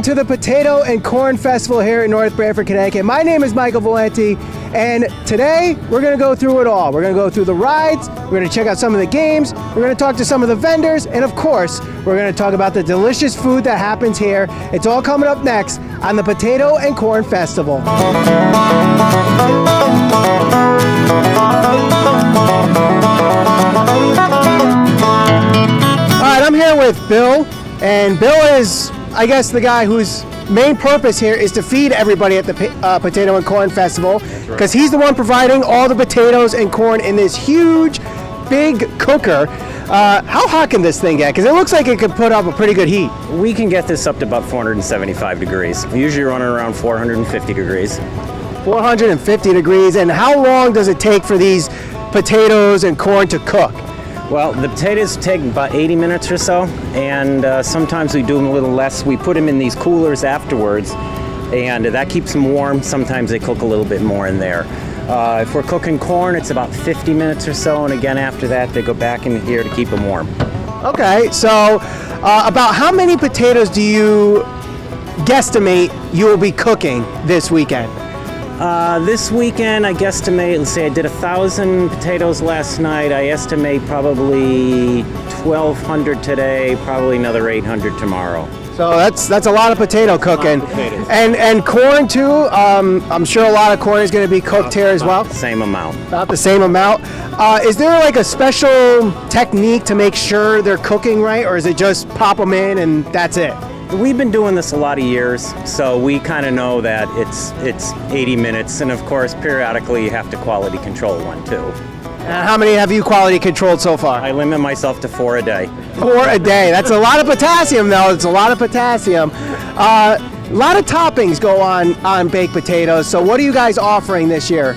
to the Potato and Corn Festival here in North Branford, Connecticut. My name is Michael Valenti, and today we're going to go through it all. We're going to go through the rides, we're going to check out some of the games, we're going to talk to some of the vendors, and of course, we're going to talk about the delicious food that happens here. It's all coming up next on the Potato and Corn Festival. All right, I'm here with Bill, and Bill is, I guess, the guy whose main purpose here is to feed everybody at the Potato and Corn Festival, because he's the one providing all the potatoes and corn in this huge, big cooker. How hot can this thing get? Because it looks like it could put up a pretty good heat. We can get this up to about 475 degrees. We usually run it around 450 degrees. 450 degrees, and how long does it take for these potatoes and corn to cook? Well, the potatoes take about 80 minutes or so, and sometimes we do them a little less. We put them in these coolers afterwards, and that keeps them warm. Sometimes they cook a little bit more in there. If we're cooking corn, it's about 50 minutes or so, and again after that they go back in here to keep them warm. Okay, so about how many potatoes do you guesstimate you will be cooking this weekend? This weekend, I guesstimate, let's say I did 1,000 potatoes last night. I estimate probably 1,200 today, probably another 800 tomorrow. So that's a lot of potato cooking. And corn too. I'm sure a lot of corn is going to be cooked here as well. The same amount. About the same amount. Is there like a special technique to make sure they're cooking right, or is it just pop them in and that's it? We've been doing this a lot of years, so we kind of know that it's 80 minutes, and of course periodically you have to quality control one too. And how many have you quality controlled so far? I limit myself to 4 a day. 4 a day. That's a lot of potassium though. It's a lot of potassium. A lot of toppings go on baked potatoes. So what are you guys offering this year?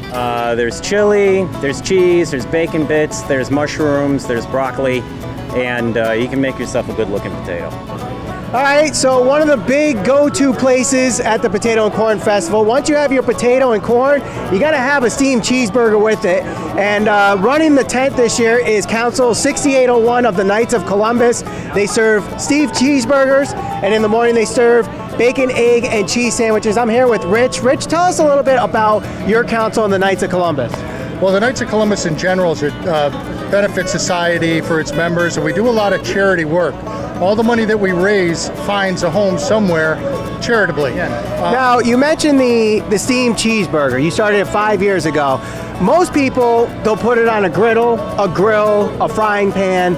There's chili, there's cheese, there's bacon bits, there's mushrooms, there's broccoli, and you can make yourself a good looking potato. All right, so one of the big go-to places at the Potato and Corn Festival, once you have your potato and corn, you gotta have a steamed cheeseburger with it. And running the tent this year is Council 6801 of the Knights of Columbus. They serve steamed cheeseburgers, and in the morning they serve bacon, egg, and cheese sandwiches. I'm here with Rich. Rich, tell us a little bit about your council and the Knights of Columbus. Well, the Knights of Columbus in general is a benefit society for its members, and we do a lot of charity work. All the money that we raise finds a home somewhere charitably. Now, you mentioned the steamed cheeseburger. You started it 5 years ago. Most people, they'll put it on a griddle, a grill, a frying pan.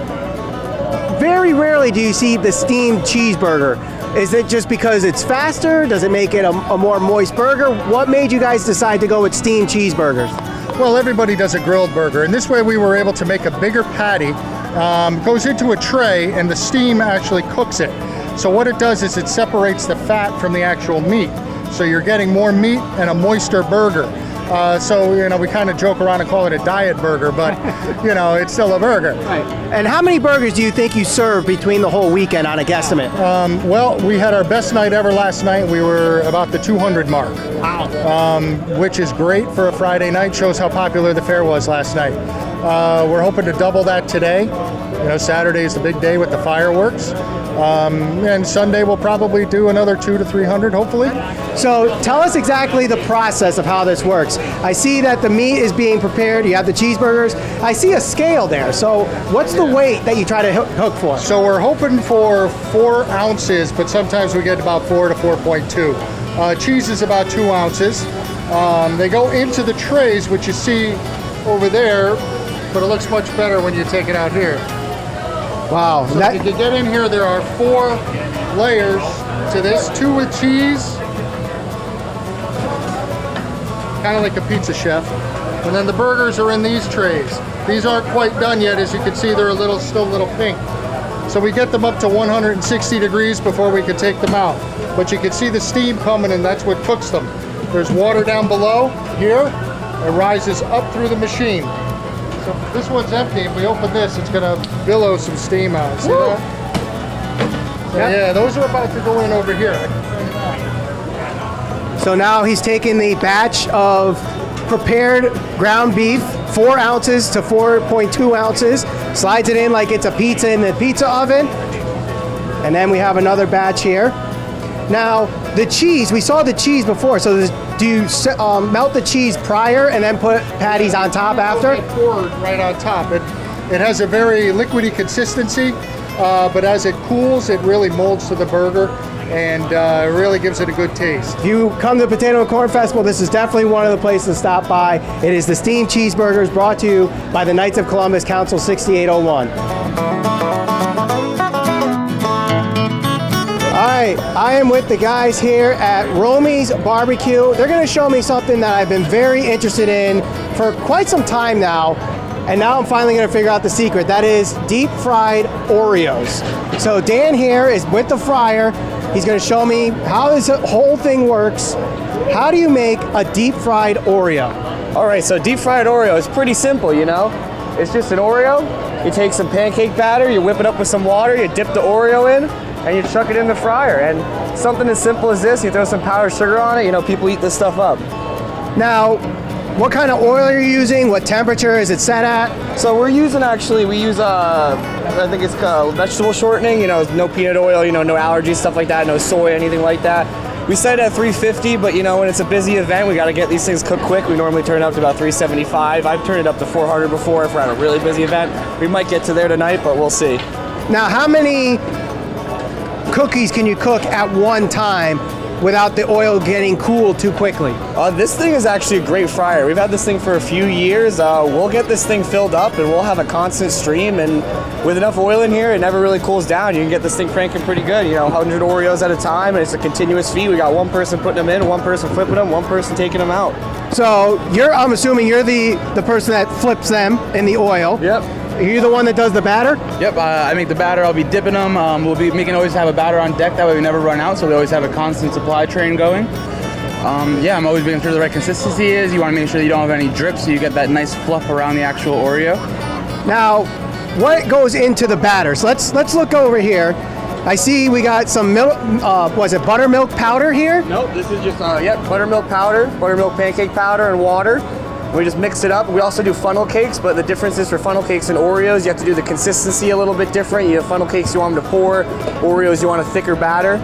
Very rarely do you see the steamed cheeseburger. Is it just because it's faster? Does it make it a more moist burger? What made you guys decide to go with steamed cheeseburgers? Well, everybody does a grilled burger, and this way we were able to make a bigger patty. Goes into a tray, and the steam actually cooks it. So what it does is it separates the fat from the actual meat. So you're getting more meat and a moister burger. So, you know, we kind of joke around and call it a diet burger, but, you know, it's still a burger. Right. And how many burgers do you think you served between the whole weekend on a guesstimate? Well, we had our best night ever last night. We were about the 200 mark. Wow. Which is great for a Friday night. Shows how popular the fair was last night. We're hoping to double that today. You know, Saturday is the big day with the fireworks. And Sunday we'll probably do another 200 to 300, hopefully. So tell us exactly the process of how this works. I see that the meat is being prepared. You have the cheeseburgers. I see a scale there. So what's the weight that you try to hook for? So we're hoping for 4 ounces, but sometimes we get about 4 to 4.2. Cheese is about 2 ounces. They go into the trays, which you see over there, but it looks much better when you take it out here. Wow. So if you get in here, there are 4 layers to this, 2 with cheese, kind of like a pizza chef. And then the burgers are in these trays. These aren't quite done yet. As you can see, they're still a little pink. So we get them up to 160 degrees before we can take them out. But you can see the steam coming, and that's what cooks them. There's water down below here. It rises up through the machine. So this one's empty. If we open this, it's going to billow some steam out. See that? So yeah, those are about to go in over here. So now he's taking the batch of prepared ground beef, 4 ounces to 4.2 ounces, slides it in like it's a pizza in the pizza oven. And then we have another batch here. Now, the cheese, we saw the cheese before, so do you melt the cheese prior and then put patties on top after? Poured right on top. It has a very liquidy consistency, but as it cools, it really molds to the burger and really gives it a good taste. If you come to the Potato and Corn Festival, this is definitely one of the places to stop by. It is the Steamed Cheeseburgers, brought to you by the Knights of Columbus, Council 6801. All right, I am with the guys here at Romy's Barbecue. They're gonna show me something that I've been very interested in for quite some time now, and now I'm finally gonna figure out the secret. That is deep fried Oreos. So Dan here is with the fryer. He's gonna show me how this whole thing works. How do you make a deep fried Oreo? All right, so deep fried Oreo is pretty simple, you know? It's just an Oreo. You take some pancake batter, you whip it up with some water, you dip the Oreo in, and you chuck it in the fryer. And something as simple as this, you throw some powdered sugar on it, you know, people eat this stuff up. Now, what kind of oil are you using? What temperature is it set at? So we use I think it's vegetable shortening, you know, no peanut oil, you know, no allergies, stuff like that, no soy, anything like that. We set it at 350, but you know, when it's a busy event, we got to get these things cooked quick. We normally turn it up to about 375. I've turned it up to 400 before if we're at a really busy event. We might get to there tonight, but we'll see. Now, how many cookies can you cook at one time without the oil getting cooled too quickly? This thing is actually a great fryer. We've had this thing for a few years. We'll get this thing filled up and we'll have a constant stream, and with enough oil in here, it never really cools down. You can get this thing cranking pretty good, you know, 100 Oreos at a time, and it's a continuous feed. We got one person putting them in, one person flipping them, one person taking them out. So I'm assuming you're the person that flips them in the oil. Yep. Are you the one that does the batter? Yep, I make the batter. I'll be dipping them. We'll be making always have a batter on deck. That way we never run out, so we always have a constant supply train going. I'm always making sure the right consistency is. You want to make sure you don't have any drips, so you get that nice fluff around the actual Oreo. Now, what goes into the batter? So let's look over here. I see we got some milk. Was it buttermilk powder here? Nope, this is just buttermilk powder, buttermilk pancake powder, and water. We just mix it up. We also do funnel cakes, but the difference is for funnel cakes and Oreos, you have to do the consistency a little bit different. You have funnel cakes, you want them to pour. Oreos, you want a thicker batter.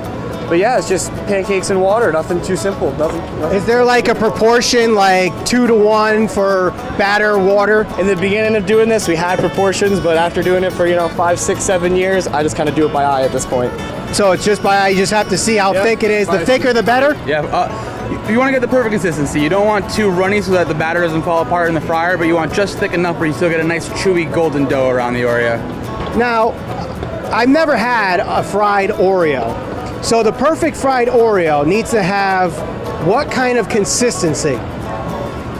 But yeah, it's just pancakes and water. Nothing too simple. Nothing. Is there like a proportion, like 2-to-1 for batter, water? In the beginning of doing this, we had proportions, but after doing it for 5, 6, 7 years, I just kind of do it by eye at this point. So it's just by eye. You just have to see how thick it is. The thicker, the better. Yeah. You want to get the perfect consistency. You don't want too runny so that the batter doesn't fall apart in the fryer, but you want just thick enough where you still get a nice chewy golden dough around the Oreo. Now, I've never had a fried Oreo. So the perfect fried Oreo needs to have what kind of consistency?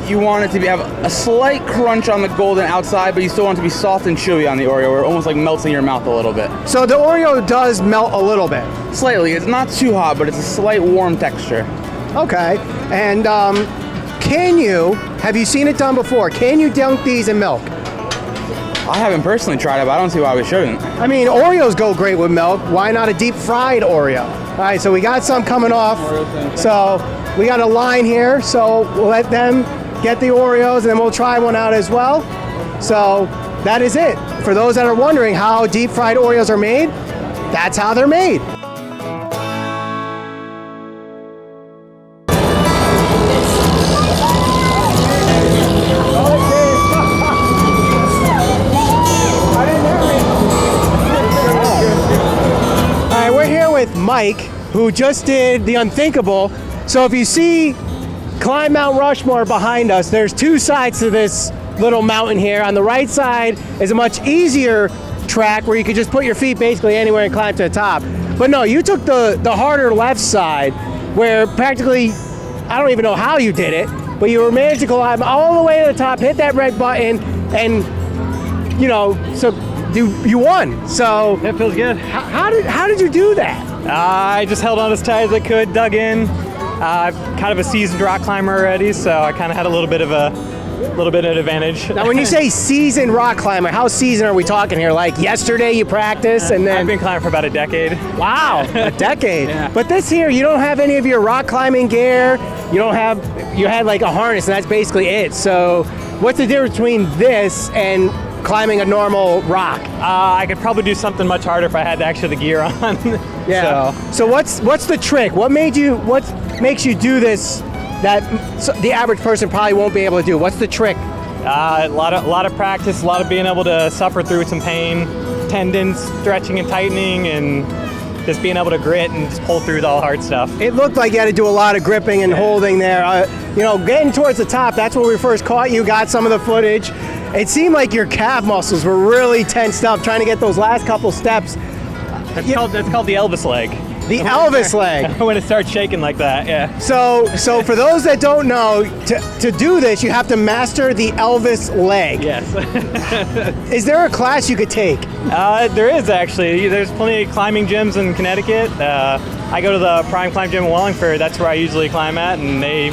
You want it to have a slight crunch on the golden outside, but you still want it to be soft and chewy on the Oreo, where it almost like melts in your mouth a little bit. So the Oreo does melt a little bit? Slightly. It's not too hot, but it's a slight warm texture. Okay. And have you seen it done before? Can you dunk these in milk? I haven't personally tried it, but I don't see why we shouldn't. I mean, Oreos go great with milk. Why not a deep fried Oreo? All right, so we got some coming off. So we got a line here, so we'll let them get the Oreos, and then we'll try one out as well. So that is it. For those that are wondering how deep fried Oreos are made, that's how they're made. Mike, who just did the unthinkable. So if you see Climb Mount Rushmore behind us, there's two sides to this little mountain here. On the right side is a much easier track where you could just put your feet basically anywhere and climb to the top. But no, you took the harder left side where practically, I don't even know how you did it, but you were managed to climb all the way to the top, hit that red button, and so you won. So that feels good. How did you do that? I just held on as tight as I could, dug in. I'm kind of a seasoned rock climber already, so I kind of had a little bit of advantage. Now, when you say seasoned rock climber, how seasoned are we talking here? Like yesterday you practiced and then... I've been climbing for about a decade. Wow, a decade. Yeah. But this here, you don't have any of your rock climbing gear. You had like a harness and that's basically it. So what's the difference between this and climbing a normal rock? I could probably do something much harder if I had actually the gear on. Yeah. So what's the trick? What makes you do this that the average person probably won't be able to do? What's the trick? A lot of practice, a lot of being able to suffer through some pain, tendons stretching and tightening, and just being able to grit and just pull through all the hard stuff. It looked like you had to do a lot of gripping and holding there. Getting towards the top, that's where we first caught you, got some of the footage. It seemed like your calf muscles were really tensed up trying to get those last couple steps. That's called the Elvis leg. The Elvis leg. When it starts shaking like that, yeah. So for those that don't know, to do this, you have to master the Elvis leg. Yes. Is there a class you could take? There is actually. There's plenty of climbing gyms in Connecticut. I go to the Prime Climb Gym in Wallingford. That's where I usually climb at, and they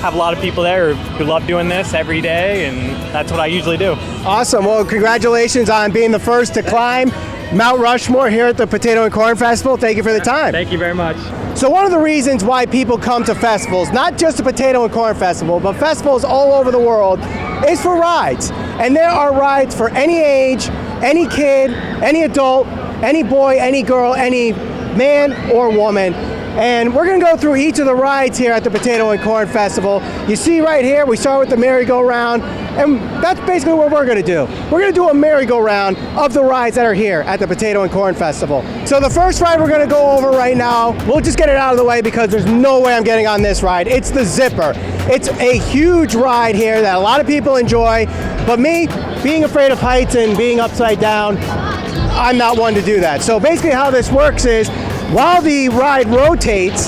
have a lot of people there who love doing this every day, and that's what I usually do. Awesome. Well, congratulations on being the first to climb Mount Rushmore here at the Potato and Corn Festival. Thank you for the time. Thank you very much. So one of the reasons why people come to festivals, not just the Potato and Corn Festival, but festivals all over the world, is for rides. And there are rides for any age, any kid, any adult, any boy, any girl, any man or woman. And we're going to go through each of the rides here at the Potato and Corn Festival. You see right here, we start with the merry-go-round, and that's basically what we're going to do. We're going to do a merry-go-round of the rides that are here at the Potato and Corn Festival. So the first ride we're going to go over right now, we'll just get it out of the way because there's no way I'm getting on this ride. It's the Zipper. It's a huge ride here that a lot of people enjoy, but me, being afraid of heights and being upside down, I'm not one to do that. So basically how this works is, while the ride rotates,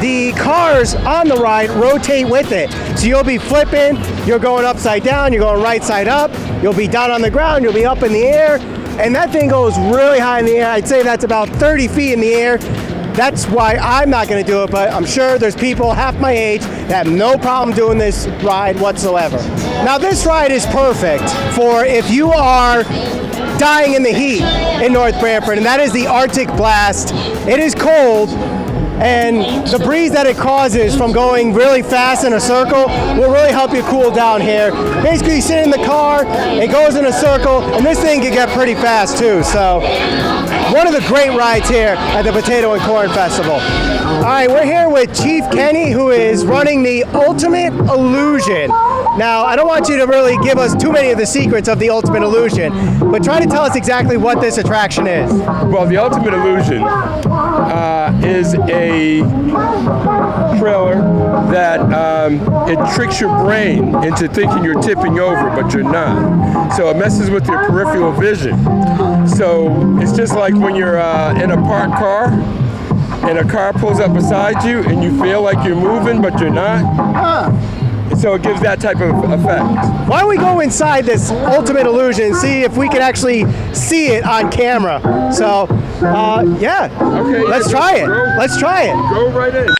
the cars on the ride rotate with it. So you'll be flipping, you're going upside down, you're going right side up, you'll be down on the ground, you'll be up in the air, and that thing goes really high in the air. I'd say that's about 30 feet in the air. That's why I'm not going to do it, but I'm sure there's people half my age that have no problem doing this ride whatsoever. Now this ride is perfect for if you are dying in the heat in North Branford, and that is the Arctic Blast. It is cold, and the breeze that it causes from going really fast in a circle will really help you cool down here. Basically, you sit in the car, it goes in a circle, and this thing can get pretty fast too. So, one of the great rides here at the Potato and Corn Festival. All right, we're here with Chief Kenny, who is running the Ultimate Illusion. Now, I don't want you to really give us too many of the secrets of the Ultimate Illusion, but try to tell us exactly what this attraction is. Well, the Ultimate Illusion is a trailer that it tricks your brain into thinking you're tipping over, but you're not. So it messes with your peripheral vision. So it's just like when you're in a parked car and a car pulls up beside you and you feel like you're moving, but you're not. So it gives that type of effect. Why don't we go inside this Ultimate Illusion and see if we can actually see it on camera? So, yeah. Okay. Let's try it. Let's try it. Go right in.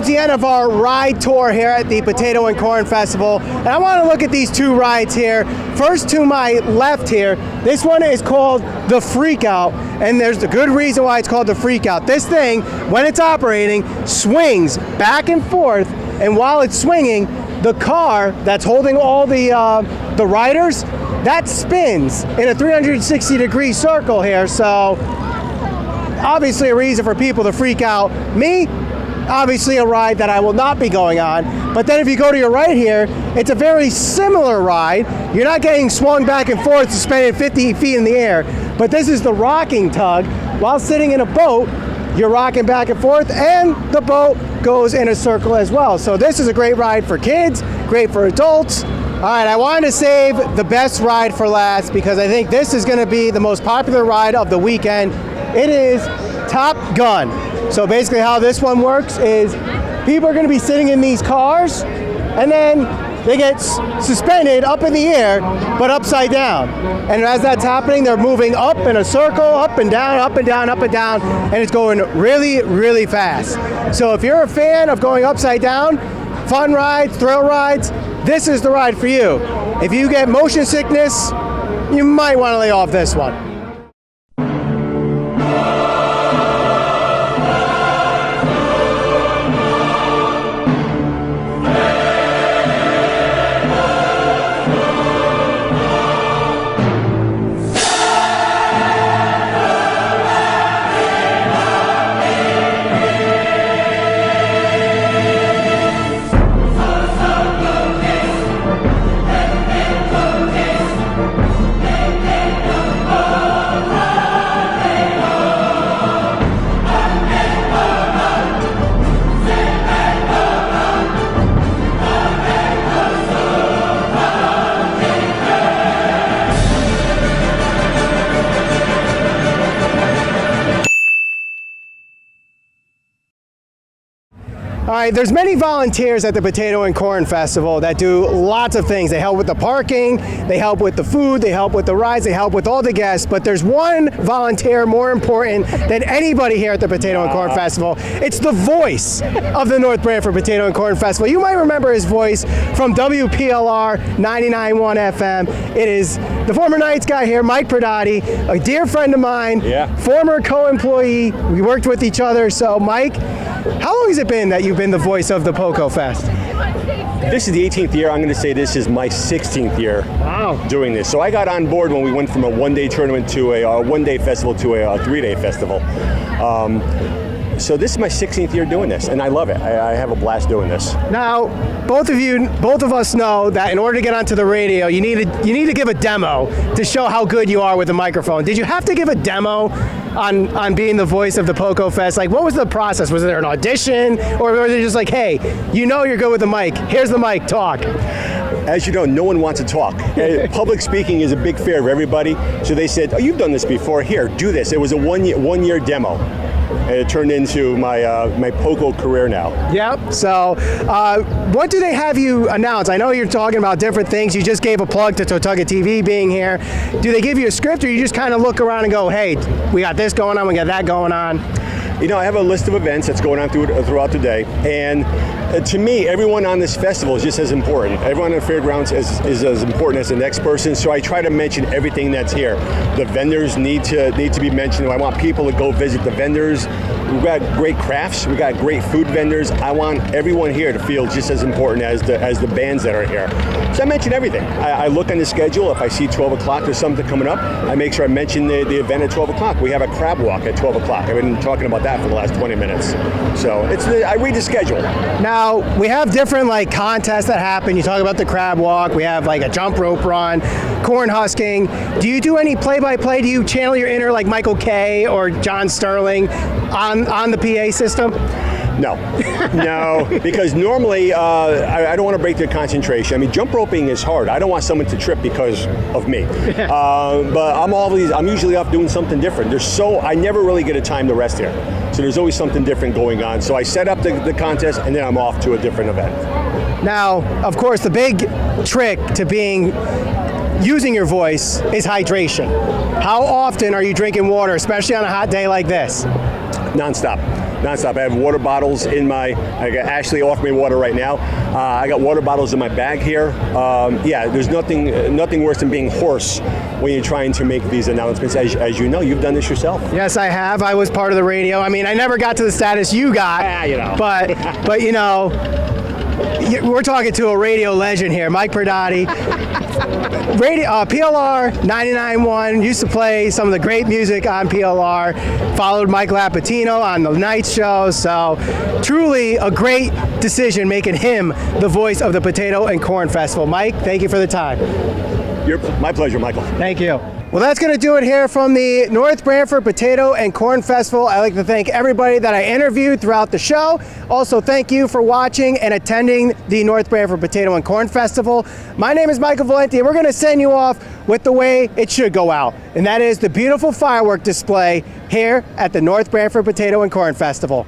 The end of our ride tour here at the Potato and Corn Festival, and I want to look at these two rides here. First, to my left here, this one is called the Freak Out, and there's a good reason why it's called the Freak Out. This thing, when it's operating, swings back and forth, and while it's swinging, the car that's holding all the riders, that spins in a 360-degree circle here. So obviously a reason for people to freak out. Me, obviously a ride that I will not be going on. But then if you go to your right here, it's a very similar ride. You're not getting swung back and forth, suspended 50 feet in the air, but this is the rocking tug. While sitting in a boat, you're rocking back and forth, and the boat goes in a circle as well. So this is a great ride for kids, great for adults. All right, I wanted to save the best ride for last because I think this is going to be the most popular ride of the weekend. It is Top Gun. So basically how this one works is people are going to be sitting in these cars, and then they get suspended up in the air, but upside down. And as that's happening, they're moving up in a circle, up and down, up and down, up and down, and it's going really, really fast. So if you're a fan of going upside down, fun rides, thrill rides, this is the ride for you. If you get motion sickness, you might want to lay off this one. All right, there's many volunteers at the Potato and Corn Festival that do lots of things. They help with the parking, they help with the food, they help with the rides, they help with all the guests, but there's one volunteer more important than anybody here at the Potato and Corn Festival. It's the voice of the North Branford Potato and Corn Festival. You might remember his voice from WPLR 99.1 FM. It is the former Knights guy here, Mike Pradati, a dear friend of mine, former co-employee. We worked with each other. So Mike, how long has it been that you've been the voice of the Poco Fest? This is the 18th year. I'm going to say this is my 16th year doing this. So I got on board when we went from a one-day tournament to a one-day festival to a three-day festival. So this is my 16th year doing this, and I love it. I have a blast doing this. Now, both of us know that in order to get onto the radio, you need to give a demo to show how good you are with the microphone. Did you have to give a demo on being the voice of the Poco Fest? Like, what was the process? Was there an audition, or was it just like, hey, you know you're good with the mic, here's the mic, talk? As you know, no one wants to talk. Public speaking is a big fear of everybody. So they said, oh, you've done this before. Here, do this. It was a one-year demo. And it turned into my Poco career now. Yep. So what do they have you announce? I know you're talking about different things. You just gave a plug to Totucket TV being here. Do they give you a script, or you just kind of look around and go, hey, we got this going on, we got that going on? You know, I have a list of events that's going on throughout the day, and to me, everyone on this festival is just as important. Everyone on the fairgrounds is as important as the next person, so I try to mention everything that's here. The vendors need to be mentioned. I want people to go visit the vendors. We've got great crafts. We've got great food vendors. I want everyone here to feel just as important as the bands that are here. So I mention everything. I look on the schedule. If I see 12 o'clock, there's something coming up, I make sure I mention the event at 12 o'clock. We have a crab walk at 12 o'clock. I've been talking about that for the last 20 minutes. So I read the schedule. Now, we have different contests that happen. You talk about the crab walk. We have a jump rope run, corn husking. Do you do any play-by-play? Do you channel your inner Michael Kay or John Sterling on the PA system? No, because normally I don't want to break their concentration. I mean, jump roping is hard. I don't want someone to trip because of me. But I'm usually off doing something different. I never really get a time to rest here. So there's always something different going on. So I set up the contest, and then I'm off to a different event. Now, of course, the big trick to using your voice is hydration. How often are you drinking water, especially on a hot day like this? Nonstop. I have water bottles I got Ashley offering me water right now. I got water bottles in my bag here. There's nothing worse than being hoarse when you're trying to make these announcements. As you know, you've done this yourself. Yes, I have. I was part of the radio. I mean, I never got to the status you got. But you know, we're talking to a radio legend here, Mike Pradati. PLR 99.1 used to play some of the great music on PLR, followed Mike Lapatino on the night show, so truly a great decision making him the voice of the Potato and Corn Festival. Mike, thank you for the time. My pleasure, Michael. Thank you. Well, that's going to do it here from the North Branford Potato and Corn Festival. I'd like to thank everybody that I interviewed throughout the show. Also, thank you for watching and attending the North Branford Potato and Corn Festival. My name is Michael Valenti, and we're going to send you off with the way it should go out, and that is the beautiful firework display here at the North Branford Potato and Corn Festival.